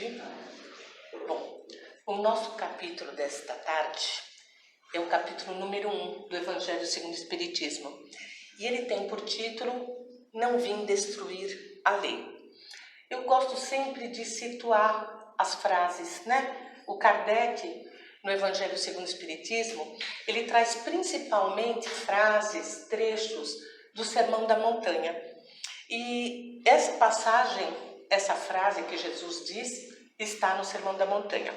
tarde. Bom, o nosso capítulo desta tarde é o capítulo número 1 do Evangelho segundo o Espiritismo. E ele tem por título Não Vim Destruir a Lei. Eu gosto sempre de situar as frases, né? O Kardec, no Evangelho segundo o Espiritismo, ele traz principalmente frases, trechos do Sermão da Montanha. E essa passagem, essa frase que Jesus disse, está no Sermão da Montanha.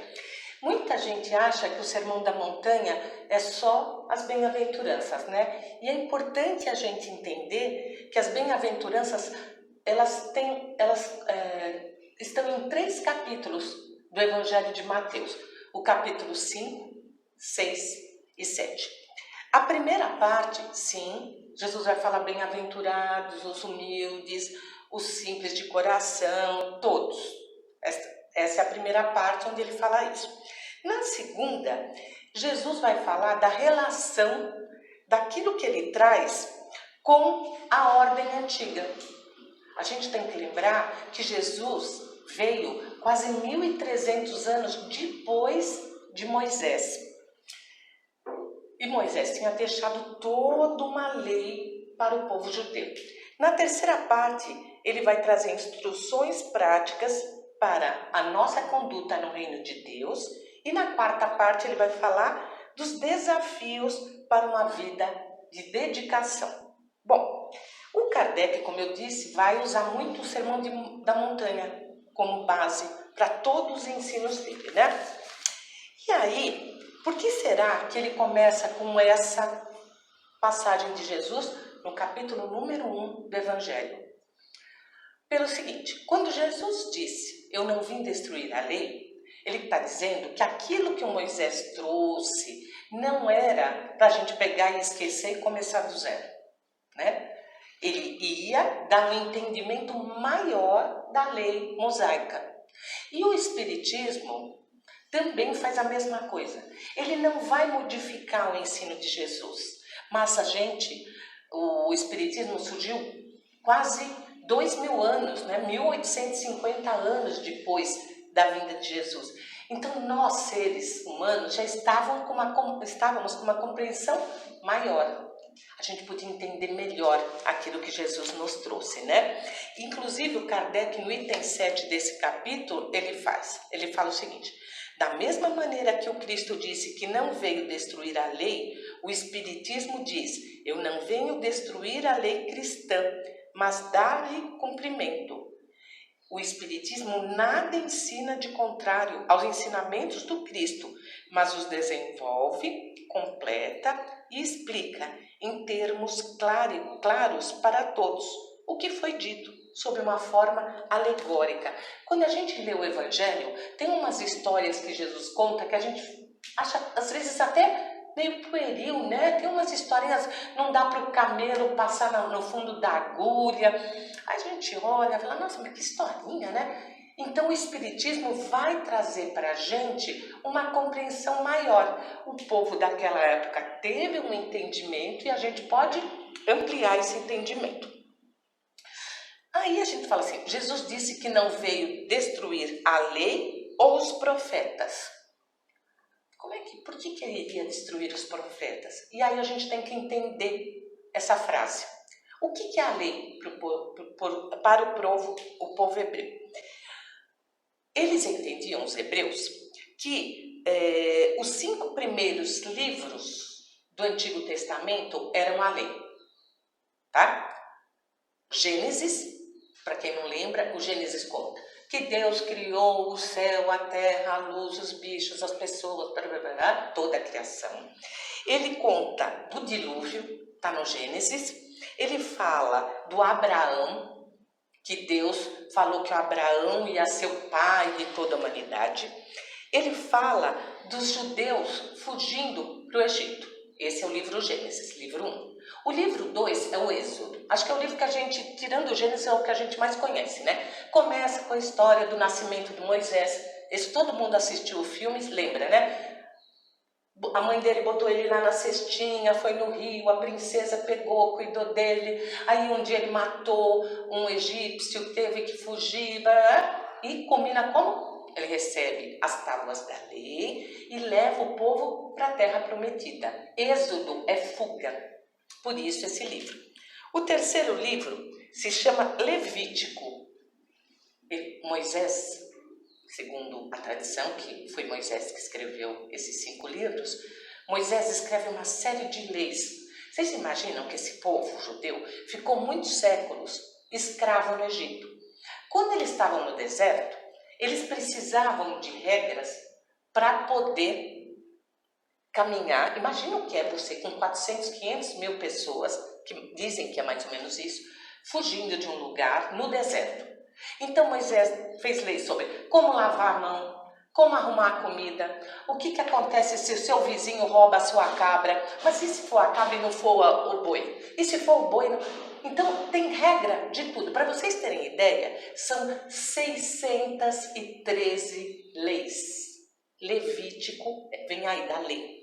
Muita gente acha que o Sermão da Montanha é só as bem-aventuranças, né? E é importante a gente entender que as bem-aventuranças, elas estão em 3 capítulos do Evangelho de Mateus. O capítulo 5, 6 e 7. A primeira parte, sim, Jesus vai falar bem-aventurados, os humildes, os simples de coração, todos. Essa é a primeira parte onde ele fala isso. Na segunda, Jesus vai falar da relação daquilo que ele traz com a ordem antiga. A gente tem que lembrar que Jesus veio quase 1.300 anos depois de Moisés. E Moisés tinha deixado toda uma lei para o povo judeu. Na terceira parte, ele vai trazer instruções práticas para a nossa conduta no reino de Deus. E na quarta parte, ele vai falar dos desafios para uma vida de dedicação. Bom, o Kardec, como eu disse, vai usar muito o Sermão da Montanha como base para todos os ensinos dele, né? E aí, por que será que ele começa com essa passagem de Jesus no capítulo número 1 do Evangelho? Pelo seguinte, quando Jesus disse, eu não vim destruir a lei, ele está dizendo que aquilo que o Moisés trouxe não era para a gente pegar e esquecer e começar do zero, né? Ele ia dar um entendimento maior da lei mosaica. E o Espiritismo também faz a mesma coisa. Ele não vai modificar o ensino de Jesus, mas o Espiritismo surgiu quase 2.000 anos, né? 1.850 anos depois da vinda de Jesus. Então nós, seres humanos, já estávamos com uma compreensão maior. A gente podia entender melhor aquilo que Jesus nos trouxe, né? Inclusive o Kardec, no item 7 desse capítulo, ele fala o seguinte: da mesma maneira que o Cristo disse que não veio destruir a lei, o Espiritismo diz, eu não venho destruir a lei cristã, mas dar-lhe cumprimento. O Espiritismo nada ensina de contrário aos ensinamentos do Cristo, mas os desenvolve, completa e explica em termos claros para todos o que foi dito, sob uma forma alegórica. Quando a gente lê o Evangelho, tem umas histórias que Jesus conta que a gente acha, às vezes, até meio pueril, né? Tem umas historinhas, não dá para o camelo passar no fundo da agulha. Aí a gente olha e fala, nossa, mas que historinha, né? Então o Espiritismo vai trazer para a gente uma compreensão maior. O povo daquela época teve um entendimento e a gente pode ampliar esse entendimento. Aí a gente fala assim, Jesus disse que não veio destruir a lei ou os profetas. Por que ele iria destruir os profetas? E aí a gente tem que entender essa frase. O que é a lei para o povo hebreu? Eles entendiam, os hebreus, que os 5 primeiros livros do Antigo Testamento eram a lei. Tá? Gênesis, para quem não lembra, o Gênesis conta que Deus criou o céu, a terra, a luz, os bichos, as pessoas, toda a criação. Ele conta do dilúvio, está no Gênesis. Ele fala do Abraão, que Deus falou que o Abraão ia ser o pai de toda a humanidade. Ele fala dos judeus fugindo para o Egito. Esse é o livro Gênesis, livro 1. O livro 2 é o Êxodo. Acho que é o livro que a gente, tirando o Gênesis, é o que a gente mais conhece, né? Começa com a história do nascimento de Moisés. Esse todo mundo assistiu o filme, lembra, né? A mãe dele botou ele lá na cestinha, foi no rio, a princesa pegou, cuidou dele. Aí um dia ele matou um egípcio, teve que fugir. E combina como? ele recebe as tábuas da lei e leva o povo para a terra prometida. Êxodo é fuga, por isso esse livro. O terceiro livro se chama Levítico. Moisés, segundo a tradição, que foi Moisés que escreveu esses 5 livros, Moisés escreve uma série de leis. Vocês imaginam que esse povo judeu ficou muitos séculos escravo no Egito? Quando eles estavam no deserto, eles precisavam de regras para poder caminhar. Imagina o que é você com 400, 500 mil pessoas, que dizem que é mais ou menos isso, fugindo de um lugar no deserto. Então Moisés fez leis sobre como lavar a mão, como arrumar a comida, o que acontece se o seu vizinho rouba a sua cabra, mas e se for a cabra e não for o boi? E se for o boi? Não... Então tem regra de tudo. Para vocês terem ideia, são 613 leis. Levítico vem aí da lei.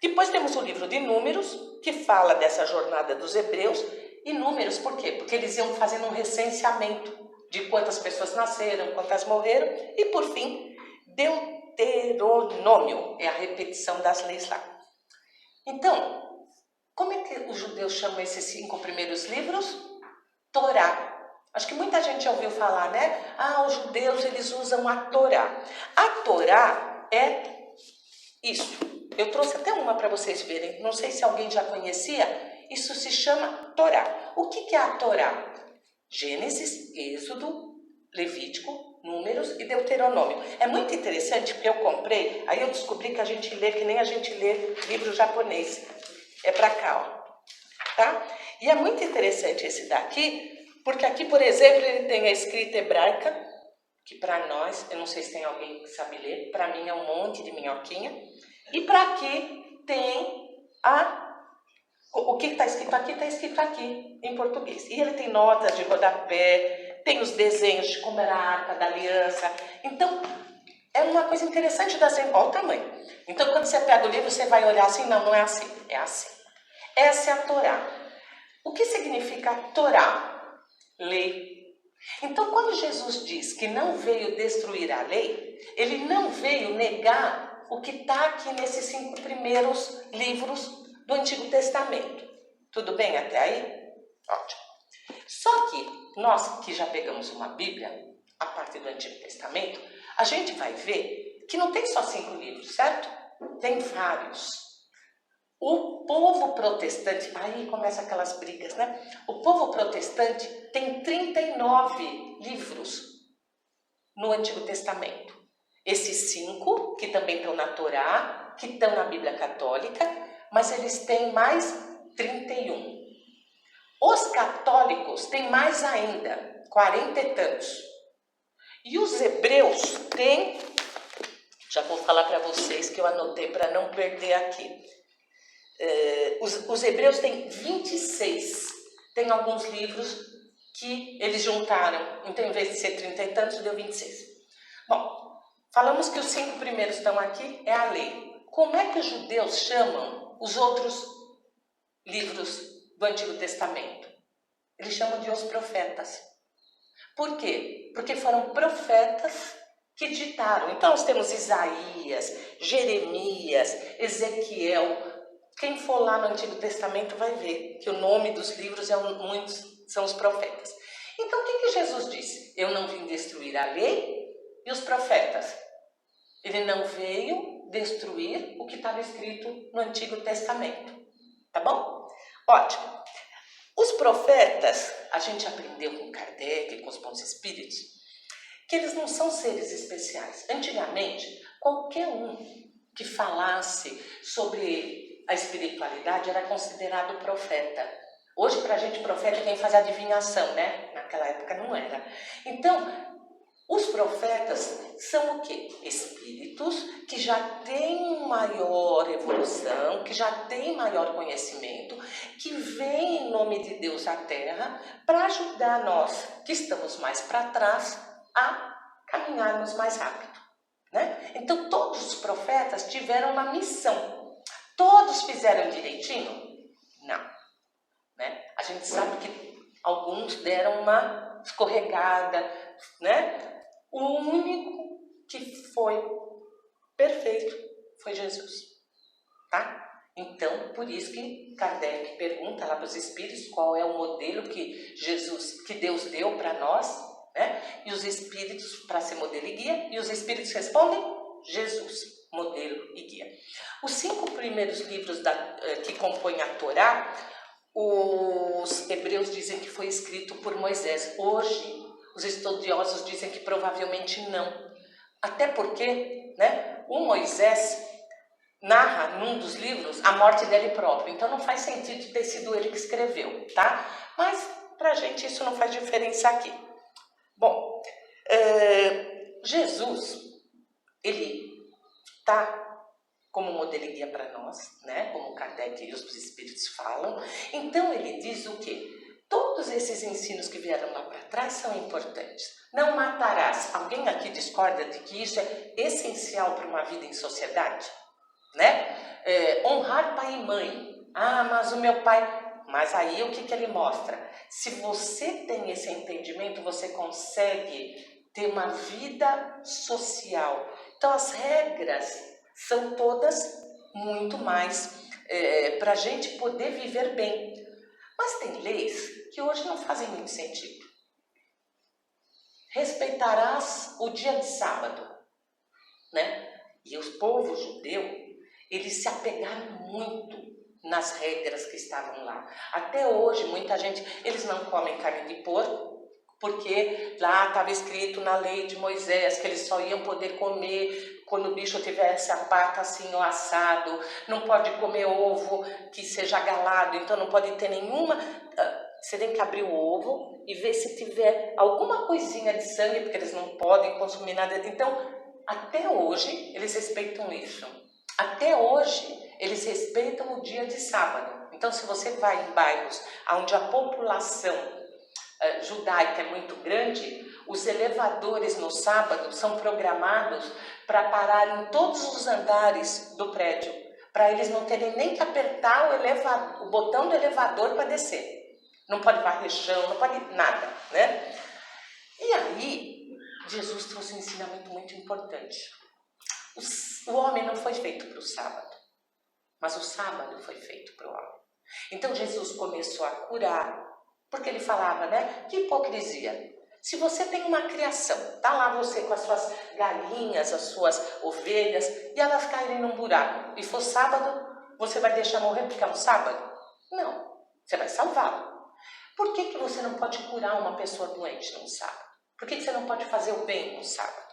Depois temos o livro de Números, que fala dessa jornada dos hebreus. E Números, por quê? Porque eles iam fazendo um recenseamento de quantas pessoas nasceram, quantas morreram. E por fim, Deuteronômio, é a repetição das leis lá. Então, como é que os judeus chamam esses 5 primeiros livros? Torá. Acho que muita gente já ouviu falar, né? Os judeus, eles usam a Torá. A Torá é isso. Eu trouxe até uma para vocês verem. Não sei se alguém já conhecia. Isso se chama Torá. O que é a Torá? Gênesis, Êxodo, Levítico, Números e Deuteronômio. É muito interessante porque eu comprei, aí eu descobri que a gente lê que nem a gente lê livro japonês. É para cá, ó. Tá? E é muito interessante esse daqui, porque aqui, por exemplo, ele tem a escrita hebraica, que para nós, eu não sei se tem alguém que sabe ler, para mim é um monte de minhoquinha. E para aqui tem o que está escrito aqui em português. E ele tem notas de rodapé, tem os desenhos de como era a Arca da Aliança. Então, é uma coisa interessante da gente. Olha o tamanho. Então, quando você pega o livro, você vai olhar assim, não é assim, é assim. Essa é a Torá. O que significa Torá? Lei. Então, quando Jesus diz que não veio destruir a lei, ele não veio negar o que está aqui nesses 5 primeiros livros do Antigo Testamento. Tudo bem até aí? Ótimo. Só que nós que já pegamos uma Bíblia, a parte do Antigo Testamento, a gente vai ver que não tem só 5 livros, certo? Tem vários. O povo protestante, aí começam aquelas brigas, né? O povo protestante tem 39 livros no Antigo Testamento. Esses 5, que também estão na Torá, que estão na Bíblia Católica, mas eles têm mais 31. Os católicos têm mais ainda, 40 e tantos. E os hebreus têm, já vou falar para vocês que eu anotei para não perder aqui. Os hebreus têm 26. Tem alguns livros que eles juntaram, então em vez de ser 30 e tantos, deu 26. Bom, falamos que os 5 primeiros estão aqui, é a lei. Como é que os judeus chamam os outros livros do Antigo Testamento? Eles chamam de os profetas. Por quê? Porque foram profetas que ditaram. Então nós temos Isaías, Jeremias, Ezequiel. Quem for lá no Antigo Testamento vai ver que o nome dos livros muitos são os profetas. Então o que Jesus disse? Eu não vim destruir a lei e os profetas. Ele não veio destruir o que estava escrito no Antigo Testamento. Tá bom? Ótimo. Os profetas, a gente aprendeu com Kardec, com os bons espíritos, que eles não são seres especiais. Antigamente, qualquer um que falasse sobre a espiritualidade era considerado profeta. Hoje, para a gente, profeta é quem faz adivinhação, né? Naquela época não era. Então, os profetas são o quê? Espíritos que já têm maior evolução, que já têm maior conhecimento, que vêm em nome de Deus à Terra para ajudar nós, que estamos mais para trás, a caminharmos mais rápido, né? Então, todos os profetas tiveram uma missão. Todos fizeram direitinho? Não. Né? A gente sabe que alguns deram uma escorregada, né? O único que foi perfeito foi Jesus, tá? Então, por isso que Kardec pergunta lá para os espíritos qual é o modelo que Deus deu para nós, né? E os espíritos, para ser modelo e guia, e os espíritos respondem: Jesus, modelo e guia. Os 5 primeiros livros que compõem a Torá, os hebreus dizem que foi escrito por Moisés. Hoje, os estudiosos dizem que provavelmente não. Até porque, né, o Moisés narra num dos livros a morte dele próprio. Então não faz sentido ter sido ele que escreveu, tá? Mas pra gente isso não faz diferença aqui. Bom, Jesus, ele tá como modelo e guia para nós, né? Como Kardec e os espíritos falam. Então ele diz o quê? Todos esses ensinos que vieram lá para trás são importantes. Não matarás. Alguém aqui discorda de que isso é essencial para uma vida em sociedade? Né? Honrar pai e mãe. Ah, mas o meu pai... Mas aí o que ele mostra? Se você tem esse entendimento, você consegue ter uma vida social. Então as regras são todas muito mais para a gente poder viver bem. Mas tem leis que hoje não fazem muito sentido. Respeitarás o dia de sábado, né? E os povos judeus, eles se apegaram muito nas regras que estavam lá. Até hoje, muita gente, eles não comem carne de porco, porque lá estava escrito na lei de Moisés que eles só iam poder comer quando o bicho tivesse a pata assim ou assado. Não pode comer ovo que seja galado, então não pode ter nenhuma... Você tem que abrir o ovo e ver se tiver alguma coisinha de sangue, porque eles não podem consumir nada. Então, até hoje, eles respeitam isso. Até hoje, eles respeitam o dia de sábado. Então, se você vai em bairros onde a população judaica é muito grande, os elevadores no sábado são programados para parar em todos os andares do prédio, para eles não terem nem que apertar o botão do elevador para descer. Não pode varrer chão, não pode nada, né? E aí, Jesus trouxe um ensinamento muito importante. O homem não foi feito para o sábado, mas o sábado foi feito para o homem. Então Jesus começou a curar, porque ele falava, né? Que hipocrisia. Se você tem uma criação, tá lá você com as suas galinhas, as suas ovelhas, e elas caírem num buraco, e for sábado, você vai deixar morrer porque é um sábado? Não, você vai salvá-lo. Por que você não pode curar uma pessoa doente num sábado? Por que você não pode fazer o bem num sábado?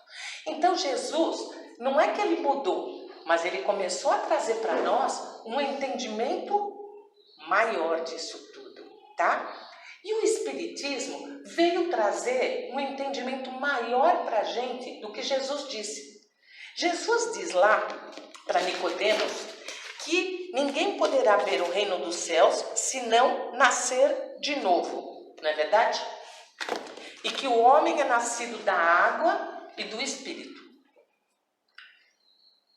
Então Jesus, não é que ele mudou, mas ele começou a trazer para nós um entendimento maior disso tudo, tá? E o Espiritismo veio trazer um entendimento maior para a gente do que Jesus disse. Jesus diz lá para Nicodemos que ninguém poderá ver o reino dos céus se não nascer de novo, não é verdade? E que o homem é nascido da água e do Espírito.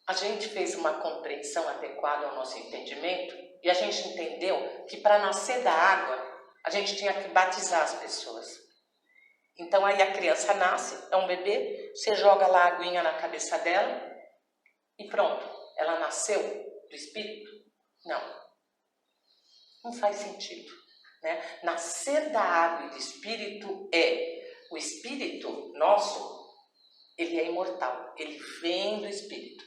A gente fez uma compreensão adequada ao nosso entendimento e a gente entendeu que para nascer da água, a gente tinha que batizar as pessoas. Então aí a criança nasce, é um bebê, você joga lá a aguinha na cabeça dela e pronto, ela nasceu do Espírito? Não faz sentido, né? Nascer da água e do Espírito o Espírito nosso, ele é imortal, ele vem do Espírito.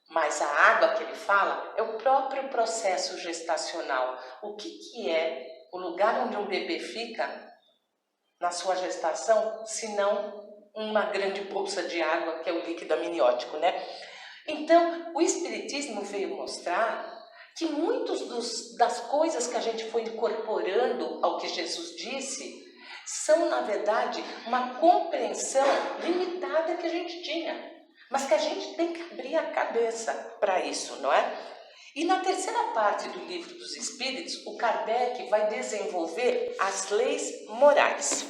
Mas a água que ele fala é o próprio processo gestacional. O que é o lugar onde um bebê fica na sua gestação, se não uma grande bolsa de água, que é o líquido amniótico, né? Então, o Espiritismo veio mostrar que muitas das coisas que a gente foi incorporando ao que Jesus disse são, na verdade, uma compreensão limitada que a gente tinha, mas que a gente tem que abrir a cabeça para isso, não é? E na terceira parte do Livro dos Espíritos, o Kardec vai desenvolver as leis morais.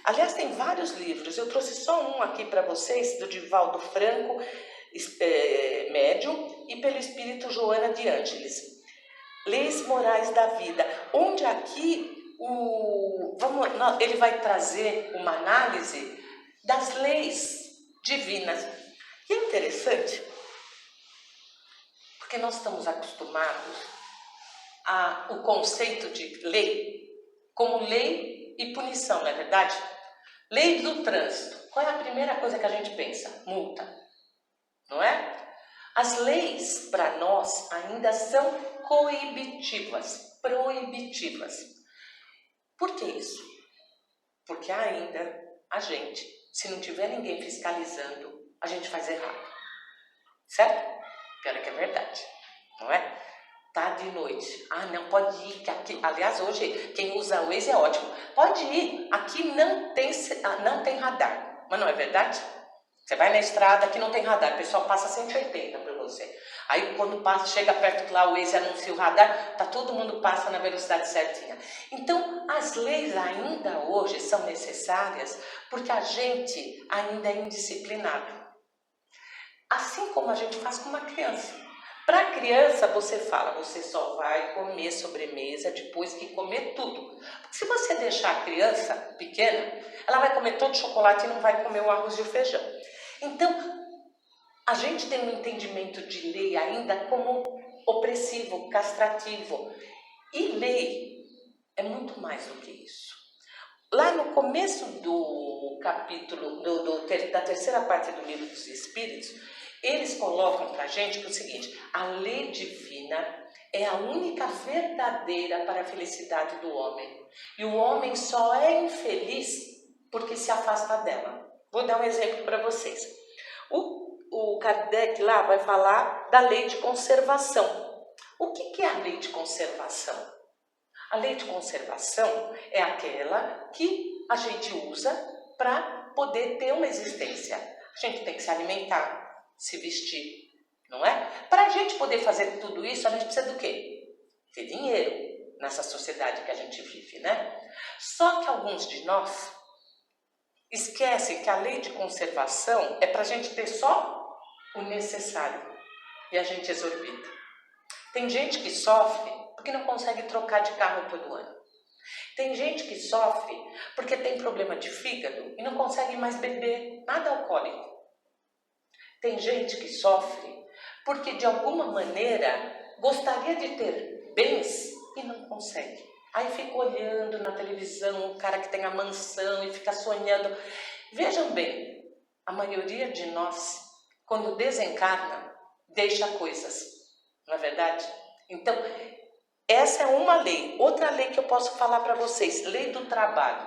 Aliás, tem vários livros, eu trouxe só um aqui para vocês, do Divaldo Franco, médium, e pelo Espírito Joana de Ângeles. Leis morais da vida, onde aqui ele vai trazer uma análise das leis divinas. E é interessante, porque nós estamos acostumados ao conceito de lei como lei e punição, não é verdade? Lei do trânsito. Qual é a primeira coisa que a gente pensa? Multa, não é? As leis, para nós, ainda são coibitivas, proibitivas. Por que isso? Porque ainda a gente, se não tiver ninguém fiscalizando, a gente faz errado. Certo? Pior é que é verdade, não é? Tá de noite. Ah, não, pode ir. Que aqui, aliás, hoje, quem usa o Waze é ótimo. Pode ir. Aqui não tem radar. Mas não é verdade? Você vai na estrada, aqui não tem radar. O pessoal passa 180 para você. Aí, quando chega perto lá, o Waze anuncia o radar, todo mundo passa na velocidade certinha. Então, as leis ainda hoje são necessárias porque a gente ainda é indisciplinado. Assim como a gente faz com uma criança. Para a criança, você fala, você só vai comer sobremesa depois que comer tudo. Porque se você deixar a criança pequena, ela vai comer todo o chocolate e não vai comer o arroz e o feijão. Então, a gente tem um entendimento de lei ainda como opressivo, castrativo. E lei é muito mais do que isso. Lá no começo do capítulo, da terceira parte do Livro dos Espíritos, eles colocam para a gente que é o seguinte: a lei divina é a única verdadeira para a felicidade do homem. E o homem só é infeliz porque se afasta dela. Vou dar um exemplo para vocês. O Kardec lá vai falar da lei de conservação. O que é a lei de conservação? A lei de conservação é aquela que a gente usa para poder ter uma existência. A gente tem que se alimentar, se vestir, não é? Para a gente poder fazer tudo isso, a gente precisa do quê? Ter dinheiro nessa sociedade que a gente vive, né? Só que alguns de nós esquecem que a lei de conservação é para a gente ter só o necessário e a gente exorbita. Tem gente que sofre porque não consegue trocar de carro todo ano. Tem gente que sofre porque tem problema de fígado e não consegue mais beber nada alcoólico. Tem gente que sofre porque de alguma maneira gostaria de ter bens e não consegue. Aí fica olhando na televisão o cara que tem a mansão e fica sonhando. Vejam bem, a maioria de nós, quando desencarna, deixa coisas, não é verdade? Então, essa é uma lei. Outra lei que eu posso falar para vocês, lei do trabalho.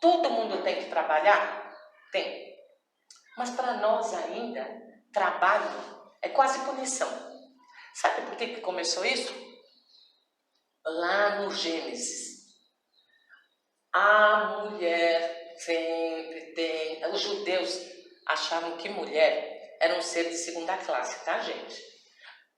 Todo mundo tem que trabalhar? Tem. Mas para nós ainda, trabalho é quase punição. Sabe por que começou isso? Lá no Gênesis. A mulher sempre tem... Os judeus achavam que mulher era um ser de segunda classe, tá, gente?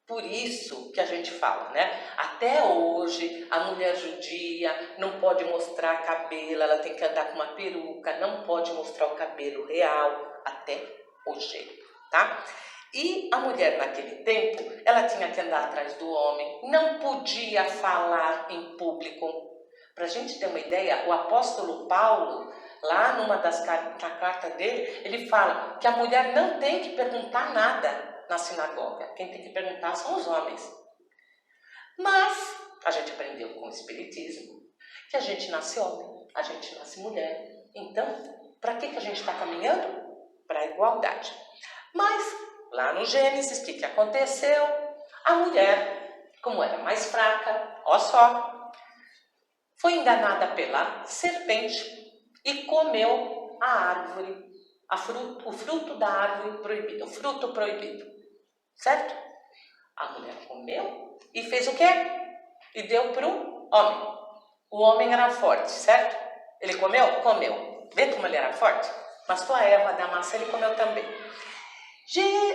Por isso que a gente fala, né? Até hoje, a mulher judia não pode mostrar cabelo, ela tem que andar com uma peruca, não pode mostrar o cabelo real, até hoje, tá? E a mulher naquele tempo, ela tinha que andar atrás do homem, não podia falar em público. Para a gente ter uma ideia, o apóstolo Paulo, lá numa na carta dele, ele fala que a mulher não tem que perguntar nada na sinagoga. Quem tem que perguntar são os homens. Mas a gente aprendeu com o Espiritismo que a gente nasce homem, a gente nasce mulher. Então, para que a gente está caminhando? Para a igualdade. Mas, lá no Gênesis, o que aconteceu? A mulher, como era mais fraca, ó só, foi enganada pela serpente e comeu a árvore, o fruto da árvore proibida, o fruto proibido, certo? A mulher comeu e fez o quê? E deu para o homem. O homem era forte, certo? Ele comeu? Comeu. Vê como ele era forte? Mas com a erva da maçã ele comeu também.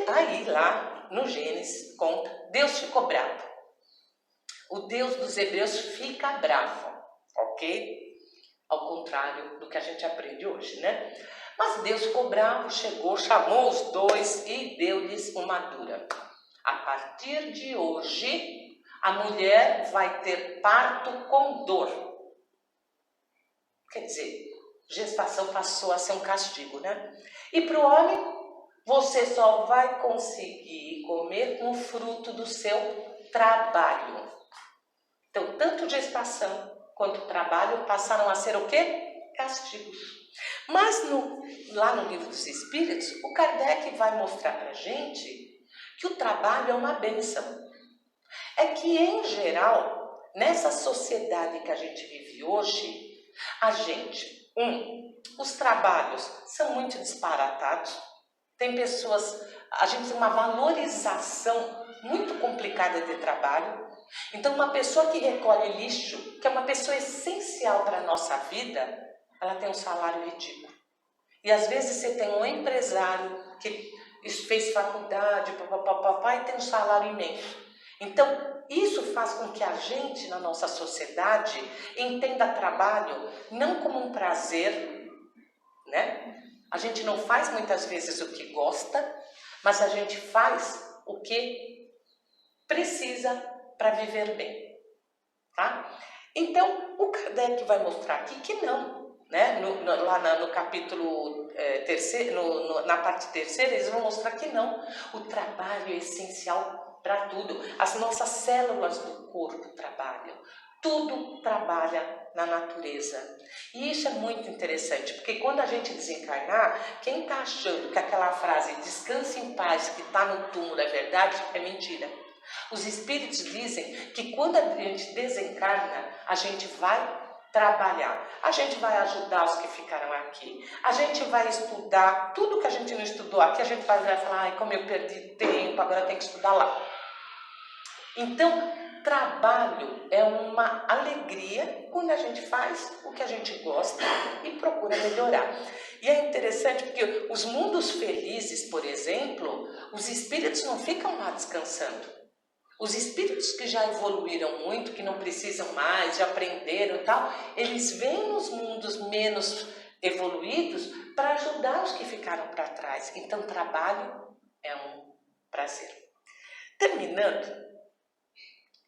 Aí lá no Gênesis conta, Deus ficou bravo. O Deus dos hebreus fica bravo, ok? Ao contrário do que a gente aprende hoje, né? Mas Deus ficou bravo, chegou, chamou os dois e deu-lhes uma dura. A partir de hoje, a mulher vai ter parto com dor. Quer dizer, gestação passou a ser um castigo, né? E para o homem, Você só vai conseguir comer com o fruto do seu trabalho. Então, tanto gestação quanto trabalho passaram a ser o quê? Castigos. Mas lá no Livro dos Espíritos, o Kardec vai mostrar para a gente que o trabalho é uma bênção. É que, em geral, nessa sociedade que a gente vive hoje, os trabalhos são muito disparatados. Tem pessoas, a gente tem uma valorização muito complicada de trabalho. Então, uma pessoa que recolhe lixo, que é uma pessoa essencial para a nossa vida, ela tem um salário ridículo. E às vezes você tem um empresário que fez faculdade, e tem um salário imenso. Então, isso faz com que a gente, na nossa sociedade, entenda trabalho não como um prazer, né? A gente não faz muitas vezes o que gosta, mas a gente faz o que precisa para viver bem, tá? Então, o Kardec vai mostrar aqui que não, né? Lá no capítulo terceiro, na parte terceira, eles vão mostrar que não. O trabalho é essencial para tudo. As nossas células do corpo trabalham. Tudo trabalha na natureza. E isso é muito interessante, porque quando a gente desencarnar, quem está achando que aquela frase descanse em paz que está no túmulo é verdade, é mentira. Os espíritos dizem que quando a gente desencarna, a gente vai trabalhar, a gente vai ajudar os que ficaram aqui, a gente vai estudar tudo que a gente não estudou aqui, a gente vai falar, ai, como eu perdi tempo, agora tem que estudar lá. Então, trabalho é uma alegria quando a gente faz o que a gente gosta e procura melhorar. E é interessante porque os mundos felizes, por exemplo, os espíritos não ficam lá descansando. Os espíritos que já evoluíram muito, que não precisam mais, já aprenderam e tal, eles vêm nos mundos menos evoluídos para ajudar os que ficaram para trás. Então, trabalho é um prazer. Terminando,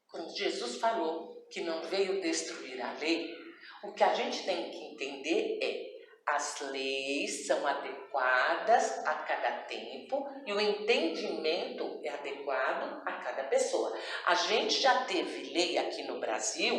quando Jesus falou que não veio destruir a lei, o que a gente tem que entender é as leis são adequadas a cada tempo e o entendimento é adequado a cada pessoa. A gente já teve lei aqui no Brasil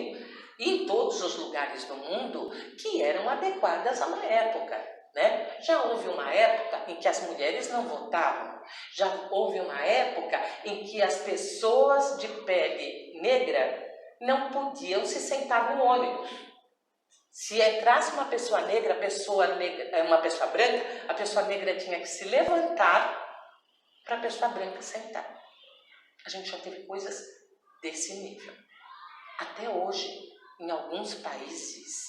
e em todos os lugares do mundo que eram adequadas a uma época, né? Já houve uma época em que as mulheres não votavam. Já houve uma época em que as pessoas de pele negra não podiam se sentar no ônibus. Se entrasse uma pessoa negra, uma pessoa branca, a pessoa negra tinha que se levantar para a pessoa branca sentar. A gente já teve coisas desse nível. Até hoje, em alguns países,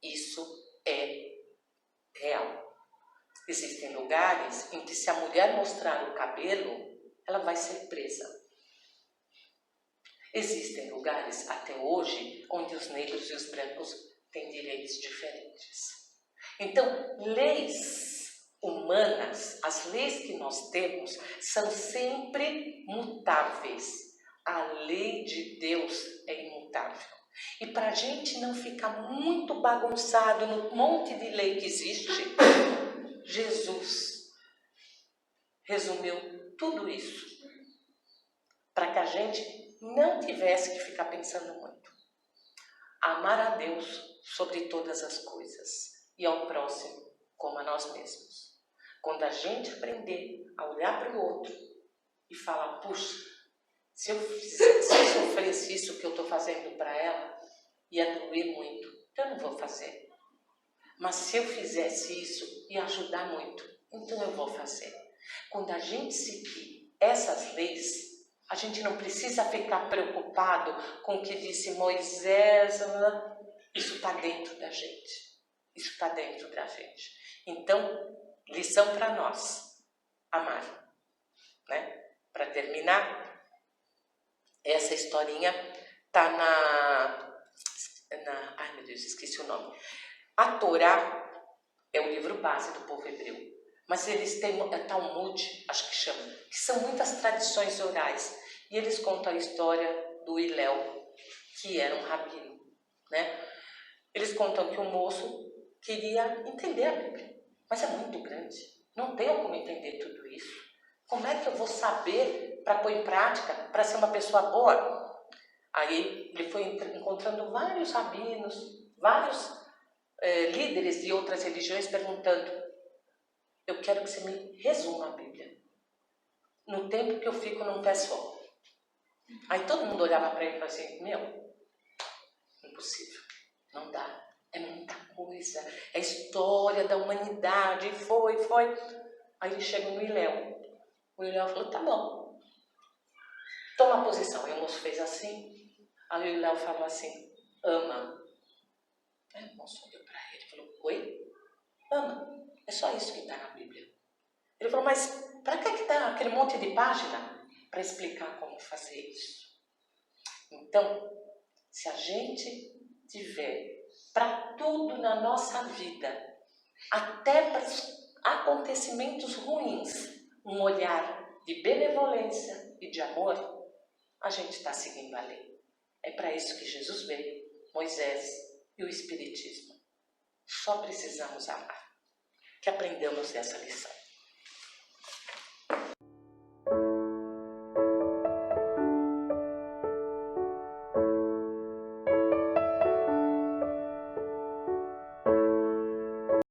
isso é real. Existem lugares em que se a mulher mostrar o cabelo, ela vai ser presa. Existem lugares, até hoje, onde os negros e os brancos têm direitos diferentes. Então, leis humanas, as leis que nós temos, são sempre mutáveis. A lei de Deus é imutável. E para a gente não ficar muito bagunçado no monte de lei que existe, Jesus resumiu tudo isso para que a gente não tivesse que ficar pensando muito. Amar a Deus sobre todas as coisas e ao próximo como a nós mesmos. Quando a gente aprender a olhar para o outro e falar, puxa, se eu sofresse isso que eu estou fazendo para ela, ia doer muito, então eu não vou fazer. Mas se eu fizesse isso, ia ajudar muito, então eu vou fazer. Quando a gente seguir essas leis, a gente não precisa ficar preocupado com o que disse Moisés. Isso está dentro da gente. Isso está dentro da gente. Então, lição para nós. Amar. Né? Para terminar, essa historinha está ai meu Deus, esqueci o nome. A Torá é o livro base do povo hebreu. Mas eles têm Talmud, acho que chama, que são muitas tradições orais. E eles contam a história do Hillel, que era um rabino, né? Eles contam que o moço queria entender a Bíblia, mas é muito grande. Não tenho como entender tudo isso. Como é que eu vou saber para pôr em prática, para ser uma pessoa boa? Aí ele foi encontrando vários rabinos, vários líderes de outras religiões perguntando: eu quero que você me resuma a Bíblia. No tempo que eu fico num pé só. Aí todo mundo olhava para ele e falava assim: meu, impossível, não dá. É muita coisa, é história da humanidade, foi. Aí ele chega no Iléu. O Iléu falou: tá bom, toma a posição. Aí o moço fez assim. Aí o Iléu falou assim: ama. Aí o moço olhou para ele e falou: oi? Ama. É só isso que está na Bíblia. Ele falou: mas para que está aquele monte de página? Para explicar como fazer isso. Então, se a gente tiver para tudo na nossa vida, até para os acontecimentos ruins, um olhar de benevolência e de amor, a gente está seguindo a lei. É para isso que Jesus veio, Moisés e o Espiritismo. Só precisamos amar. Que aprendamos essa lição.